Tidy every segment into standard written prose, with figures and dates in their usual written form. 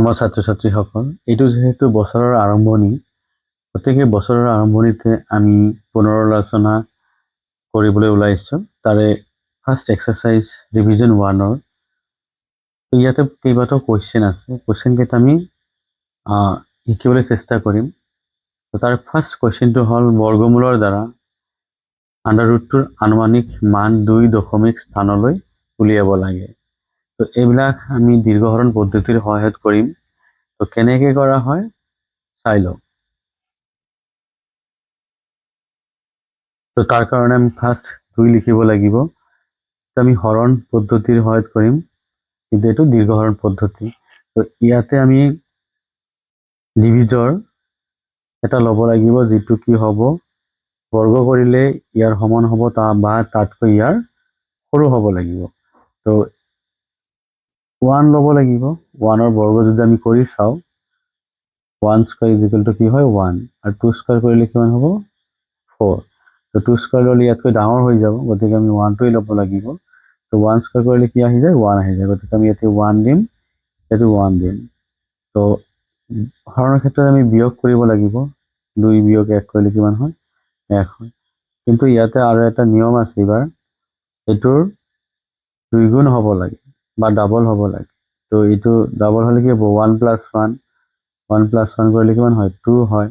আমাৰ ছাত্ৰ-ছাত্ৰীসকল, এইটো যিহেতু বছৰৰ আৰম্ভণি, গতিকে বছৰৰ আৰম্ভণিতে আমি পুনৰালোচনা কৰিবলৈ ওলাইছোঁ তাৰে ফাৰ্ষ্ট এক্সাৰচাইজ ৰিভিজন 1-ৰ। ইয়াতে কেইবাটাও কুৱেশ্যন আছে, কুৱেশ্যনকেইটা আমি শিকিবলৈ চেষ্টা কৰিম। তাৰ ফাৰ্ষ্ট কুৱেশ্যনটো হ'ল বৰ্গমূলৰ দ্বাৰা আণ্ডাৰ ৰুটটোৰ আনুমানিক মান 2 দশমিক স্থানলৈ উলিয়াব লাগে। তো এইবিলাক আমি দীৰ্ঘহৰণ পদ্ধতিৰ সহায়ত কৰিম। তো কেনেকৈ কৰা হয় চাই লওঁ। তো তাৰ কাৰণে আমি ফাৰ্ষ্ট 2 লিখিব লাগিব। আমি হৰণ পদ্ধতিৰ সহায়ত কৰিম, কিন্তু এইটো দীৰ্ঘহৰণ পদ্ধতি। তো ইয়াতে আমি ডিভিজৰ এটা ল'ব লাগিব, যিটো কি হ'ব বৰ্গ কৰিলে ইয়াৰ সমান হ'ব বা তাতকৈ ইয়াৰ সৰু হ'ব লাগিব। তো 1 ল'ব লাগিব। 1-ৰ বৰ্গ যদি আমি কৰি চাওঁ, 1 স্কয়াৰ ইকুৱেল টু কি হয় 1, আৰু 2 স্কয়াৰ কৰিলে কিমান হ'ব 4। তো 2 স্কয়াৰ ল'লে ইয়াতকৈ ডাঙৰ হৈ যাব, গতিকে আমি 1টোৱে ল'ব লাগিব। তো 1 স্কয়াৰ কৰিলে কি আহি যায় 1 আহি যায়, গতিকে আমি ইয়াতে 1 দিম, ইয়াতে 1 দিম। তো হৰণৰ ক্ষেত্ৰত আমি বিয়োগ কৰিব লাগিব। 2 বিয়োগ 1 কৰিলে কিমান হয় 1 হয়। কিন্তু ইয়াতে আৰু এটা নিয়ম আছে, এইবাৰ এইটোৰ 2 গুণ হ'ব লাগে বা ডাবল হ'ব লাগে। তো এইটো ডাবল হ'লে কি হ'ব 1 + 1, 1 + 1 কৰিলে কিমান হয় 2 হয়,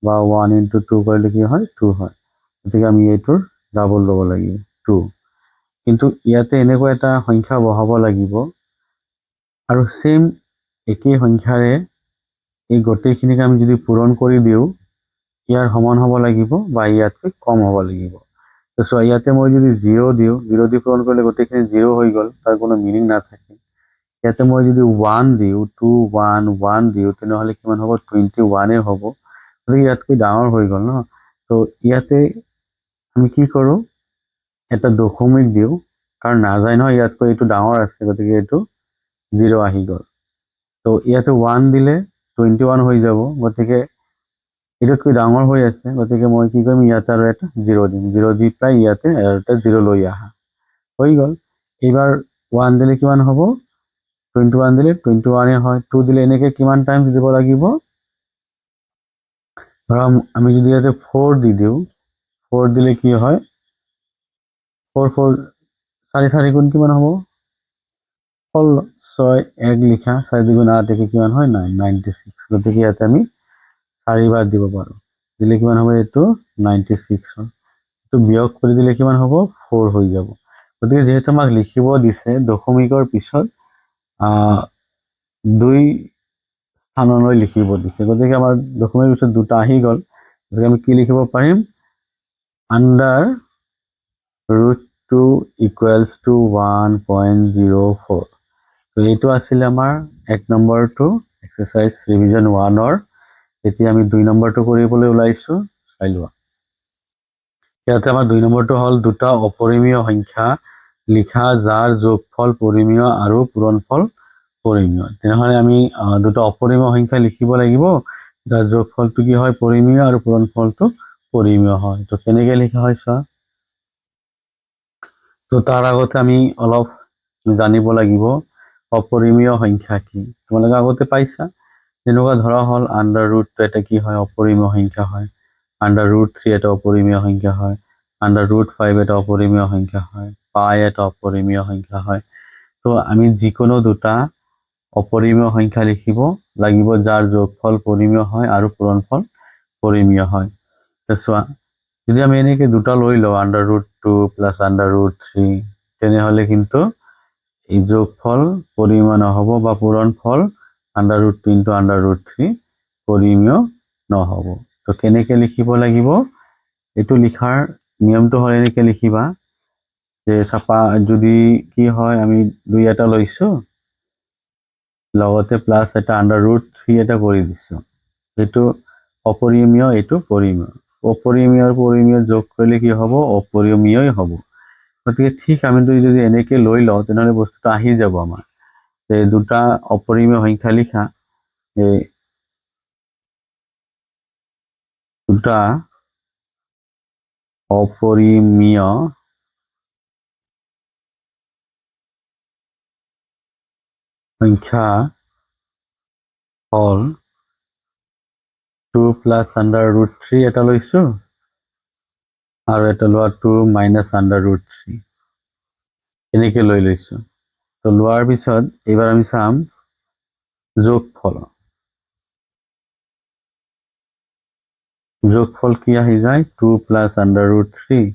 বা 1 × 2 কৰিলে কি হয় 2 হয়। গতিকে আমি এইটোৰ ডাবল ল'ব লাগিব 2। কিন্তু ইয়াতে এনেকুৱা এটা সংখ্যা বহাব লাগিব, আৰু সেম একেই সংখ্যাৰে এই গোটেইখিনিক আমি যদি পূৰণ কৰি দিওঁ, ইয়াৰ সমান হ'ব লাগিব বা ইয়াতকৈ কম হ'ব লাগিব। তো চোৱা, ইয়াতে মই যদি 0 দিওঁ, 0 দি পূৰণ কৰিলে গোটেইখিনি 0 হৈ গ'ল, তাৰ কোনো মিনিং নাথাকে। ইয়াতে মই যদি 1 দিওঁ, 2 1 1 দিওঁ, তেনেহ'লে কিমান হ'ব 21 হ'ব। গতিকে ইয়াতকৈ ডাঙৰ হৈ গ'ল ন। তো ইয়াতে আমি কি কৰোঁ, এটা দশমিক দিওঁ, কাৰণ নাযায় নহয় ইয়াতকৈ এইটো ডাঙৰ আছে, গতিকে এইটো 0 আহি গ'ল। তো ইয়াতে 1 দিলে 21 হৈ যাব, গতিকে এটাতকৈ ডাঙৰ হৈ আছে, গতিকে মই কি কৰিম ইয়াতে আৰু এটা 0 দিম, 0 দি পাই ইয়াতে আৰু এটা 0 লৈ আহা হৈ গ'ল। এইবাৰ 1 দিলে কিমান হ'ব 21 দিলে 21 হয়। 2 দিলে এনেকৈ কিমান টাইমছ দিব লাগিব, ধৰক আমি যদি ইয়াতে 4 দি দিওঁ, 4 দিলে কি হয় 4 4 4 4 গুণ কিমান হ'ব 16, 6 1 লিখা, 4 2 8 একে কিমান হয় 96। গতিকে ইয়াতে আমি 4 বাৰ দিব পাৰোঁ, দিলে কিমান হ'ব এইটো 96 হয়। এইটো বিয়োগ কৰি দিলে কিমান হ'ব 4 হৈ যাব। গতিকে যিহেতু আমাক লিখিব দিছে দশমিকৰ পিছত 2 স্থানলৈ লিখিব দিছে, গতিকে আমাৰ দশমিকৰ পিছত 2টা আহি গ'ল, গতিকে আমি কি লিখিব পাৰিম আণ্ডাৰ ৰুট 2 ইকুৱেলছ টু 1.04। তো এইটো আছিলে আমাৰ 1 নম্বৰটো এক্সাৰচাইজ ৰিভিজন 1-ৰ। এতিয়া আমি 2 নম্বৰটো কৰিবলৈ ওলাইছোঁ, চাই লোৱা। ইয়াতে আমাৰ 2 নম্বৰটো হ'ল দুটা অপৰিমেয় সংখ্যা লিখা যাৰ যোগফল পৰিমেয় আৰু পূৰণফল পৰিমেয়। তেনেহ'লে আমি দুটা অপৰিমেয় সংখ্যা লিখিব লাগিব, যাৰ যোগফলটো কি হয় পৰিমেয় আৰু পূৰণফলটো পৰিমেয় হয়। তো কেনেকৈ লিখা হয় চোৱা। তো তাৰ আগতে আমি অলপ জানিব লাগিব অপৰিমেয় সংখ্যা কি। তোমালোকে আগতে পাইছা, যেনেকুৱা ধৰা হ'ল আণ্ডাৰ ৰুট 2 এটা কি হয় অপৰিমেয় সংখ্যা হয়, আণ্ডাৰ ৰুট 3 এটা অপৰিমেয় সংখ্যা হয়, আণ্ডাৰ ৰুট 5 এটা অপৰিমেয় সংখ্যা হয়, পাই এটা অপৰিমেয় সংখ্যা হয়। তো আমি যিকোনো দুটা অপৰিমেয় সংখ্যা লিখিব লাগিব যাৰ যোগফল পৰিমেয় হয় আৰু পূৰণফল পৰিমেয় হয়। তো চোৱা, যদি আমি এনেকৈ দুটা লৈ লওঁ under root 2 plus under root 3, তেনেহ'লে কিন্তু এই যোগফল পৰিমেয় নহ'ব বা পূৰণফল under root 2 into under root 3 পৰিমেয় নহ'ব। তো কেনেকৈ লিখিব লাগিব, এইটো লিখাৰ নিয়মটো হ'ল এনেকৈ লিখিবা যে চাপা যদি কি হয় আমি 2 এটা লৈছোঁ, লগতে প্লাছ এটা আণ্ডাৰ ৰুট 3 এটা কৰি দিছোঁ, এইটো অপৰিমেয় এইটো পৰিমেয়। অপৰিমেয় পৰিমেয় যোগ কৰিলে কি হ'ব অপৰিমেয়ই হ'ব। গতিকে ঠিক আমি যদি এনেকৈ লৈ লওঁ, তেনেহ'লে বস্তুটো আহি যাব আমাৰ যে দুটা অপৰিমেয় সংখ্যা লিখা, এই দুটা অপৰিমেয় সংখ্যা হল 2 প্লাছ আণ্ডাৰ ৰুট 3 এটা লৈছোঁ আৰু এটা লোৱা 2 মাইনাছ আণ্ডাৰ ৰুট 3 এনেকৈ লৈ লৈছোঁ। তো লোৱাৰ পিছত এইবাৰ আমি চাম যোগফল কি আহি যায় 2 plus under root 3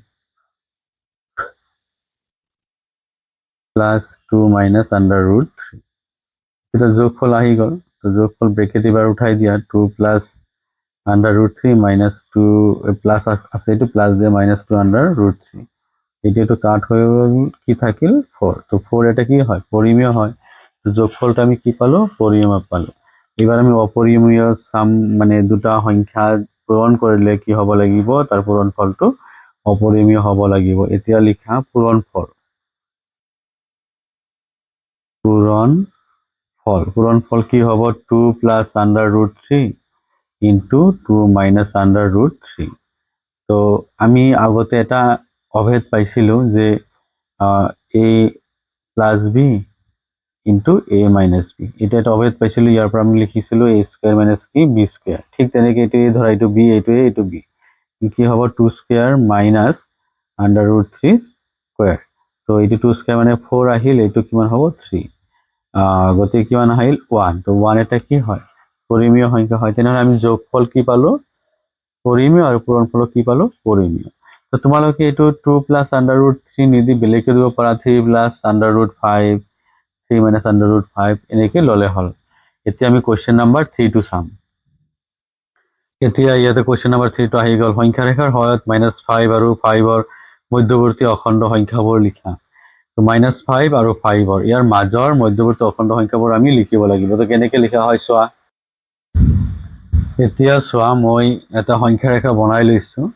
plus 2 minus under root 3 এটা যোগফল আহি গ'ল। তো যোগফল ব্ৰেকেট এবাৰ উঠাই দিয়া 2 plus under root 3 minus 2 plus আছে এইটো প্লাছ দিয়ে মাইনাছ 2 আণ্ডাৰ ৰুট 3 এতিয়াতো কাট হৈ গ'ল কি থাকিল 4। তো 4 এটা কি হয় পৰিমেয় হয়। তো যোগফলটা আমি কি পালো পৰিমেয় পালো। এবাৰ আমি অপৰিমেয় সাম মানে দুটা সংখ্যা পূৰণ কৰিলে কি হ'ব লাগিব তাৰ পূৰণফলটো অপৰিমেয় হ'ব লাগিব। এতিয়া লিখা পূৰণফল কি হ'ব 2 plus under root 3 into 2 minus under root 3। তো আমি আগতে এটা অভেদ পাইছিলো যে a plus b into a minus b এটা এটা অভেদ পাইছিলো। ইয়াৰ পৰা আমি লিখিছিলো a স্কয়াৰ মাইনাছ কি b স্কয়াৰ। ঠিক তেনেকৈ এইটো ধৰা এইটো b এইটো b কি হ'ব 2 square minus under root 3 square. তো এইটো 2 স্কয়াৰ মানে 4 আহিল, এইটো কিমান হ'ব 3 গতিকে কিমান আহিল 1। তো 1 এটা কি হয় পৰিমেয় সংখ্যা হয়। তেনেহ'লে আমি যোগফল কি পালো পৰিমেয় আৰু পূৰণফল কি পালো পৰিমেয়। তো তোমালোকে এইটো 2 প্লাছ আণ্ডাৰ ৰুট 3 নিদি বেলেগকৈ দিব পাৰা 3 plus under root 5 3 minus under root 5 এনেকৈ ল'লে হ'ল। এতিয়া আমি কুৱেশ্যন নাম্বাৰ 3টো চাম। এতিয়া ইয়াতে কুৱেশ্যন নাম্বাৰ 3টো আহি গ'ল সংখ্যা ৰেখাৰ সহায়ত -5 আৰু 5ৰ মধ্যৱৰ্তী অখণ্ড সংখ্যাবোৰ লিখা। তো -5 আৰু 5ৰ ইয়াৰ মাজৰ মধ্যৱৰ্তী অখণ্ড সংখ্যাবোৰ আমি লিখিব লাগিব। তো কেনেকৈ লিখা হয় চোৱা। এতিয়া চোৱা মই এটা সংখ্যা ৰেখা বনাই লৈছোঁ।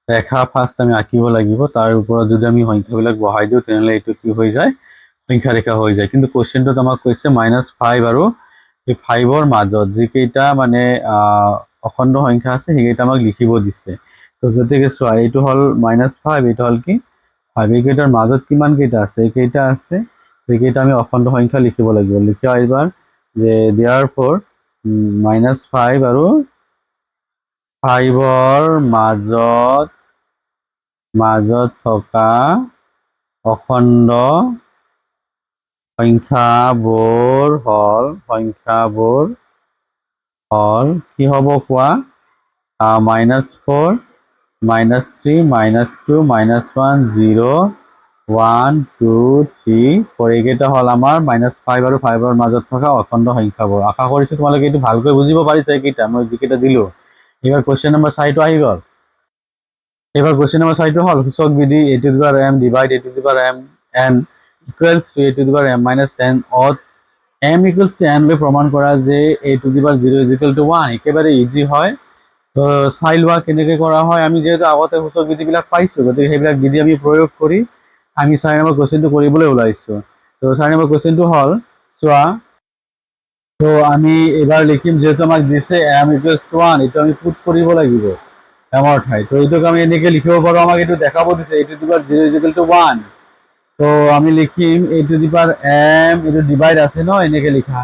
ৰেখা ফাৰ্ষ্ট আমি আঁকিব লাগিব, তাৰ ওপৰত যদি আমি সংখ্যাবিলাক বহাই দিওঁ তেনেহ'লে এইটো কি হৈ যায় সংখ্যা ৰেখা হৈ যায়। কিন্তু কুৱেশ্যনটোত আমাক কৈছে -5 আৰু এই 5ৰ মাজত যিকেইটা মানে অখণ্ড সংখ্যা আছে সেইকেইটা আমাক লিখিব দিছে। তো গতিকে চোৱা এইটো হ'ল -5 এইটো হ'ল কি 5 এইকেইটাৰ মাজত কিমান কেইটা আছে এইকেইটা আছে সেইকেইটা আমি অখণ্ড সংখ্যা লিখিব লাগিব। লিখা এইবাৰ যে therefore -5 আৰু 5ৰ মাজত থকা অখণ্ড সংখ্যাবোৰ হ'ল কি হ'ব কোৱা -4 -3 -2 -1 0 1 2 3 4 এইকেইটা হ'ল আমাৰ -5 আৰু 5ৰ মাজত থকা অখণ্ড সংখ্যাবোৰ। আশা কৰিছোঁ তোমালোকে এইটো ভালকৈ বুজিব পাৰিছা এইকেইটা মই যিকেইটা দিলোঁ। এইবাৰ কুৱেশ্যন নম্বৰ 4টো আহি গ'ল। এবার কোশ্চেন নাম্বার 4 হল সূচক বিধি a to the power m divide a to the power m n equals to a to the power m minus n অত m equals to n লৈ প্রমাণ করা যে a to the power 0 is equal to 1 একেবারে easy হয়। তো চাই লোৱা কেনেকৈ কৰা হয়। আমি যেহেতু আগতে সূচক বিধিবিলাক পাইছোঁ গতিকে সেইবিলাক বিধি আমি প্ৰয়োগ কৰি আমি 4 নম্বৰ কুৱেশ্যনটো কৰিবলৈ ওলাইছোঁ। তো 4 নম্বৰ কুৱেশ্যনটো হ'ল চোৱা। তো আমি এবাৰ লিখিম যেহেতু আমাক দিছে m equals to 1 এইটো আমি পুট কৰিব লাগিব এমৰ ঠাই। তো এইটোক আমি এনেকৈ লিখিব পাৰোঁ আমাক এইটো দেখাব দিছে a to the power 0 is equal to 1। তো আমি লিখিম a to the power m এইটো ডিভাইড আছে ন এনেকৈ লিখা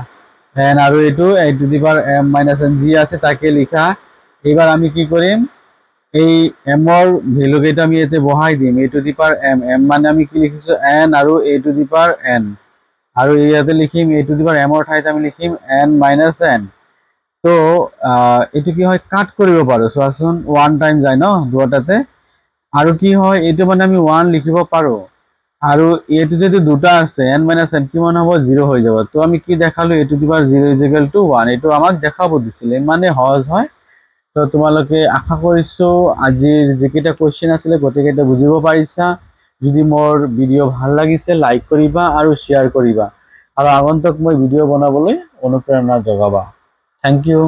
n আৰু এইটো a to the power m minus n যি আছে তাকে লিখা। এইবাৰ আমি কি কৰিম এই এমৰ ভ্যালুকেইটা আমি ইয়াতে বহাই দিম a to the power m মানে আমি কি লিখিছোঁ n আৰু a to the power n আৰু ইয়াতে লিখিম a to the power m ৰ ঠাইত আমি লিখিম n minus n। তো এইটো কি হয় কাট কৰিব পাৰোঁ চোৱাচোন 1 টাইম যায় ন দুটাতে আৰু কি হয় এইটো মানে আমি 1 লিখিব পাৰোঁ আৰু এইটো যদি দুটা আছে n minus n কিমান হ'ব 0 হৈ যাব। তো আমি কি দেখালো a to the power 0 is equal to 1 এইটো আমাক দেখাব দিছিলে মানে সহজ হয়। তো তোমালোকে আশা কৰিছোঁ আজিৰ যিকেইটা কুৱেশ্যন আছিলে গোটেইকেইটা বুজিব পাৰিছা। যদি মোৰ ভিডিঅ' ভাল লাগিছে লাইক কৰিবা আৰু শ্বেয়াৰ কৰিবা আৰু আগন্তুক মই ভিডিঅ' বনাবলৈ অনুপ্ৰেৰণা জগাবা। Thank U.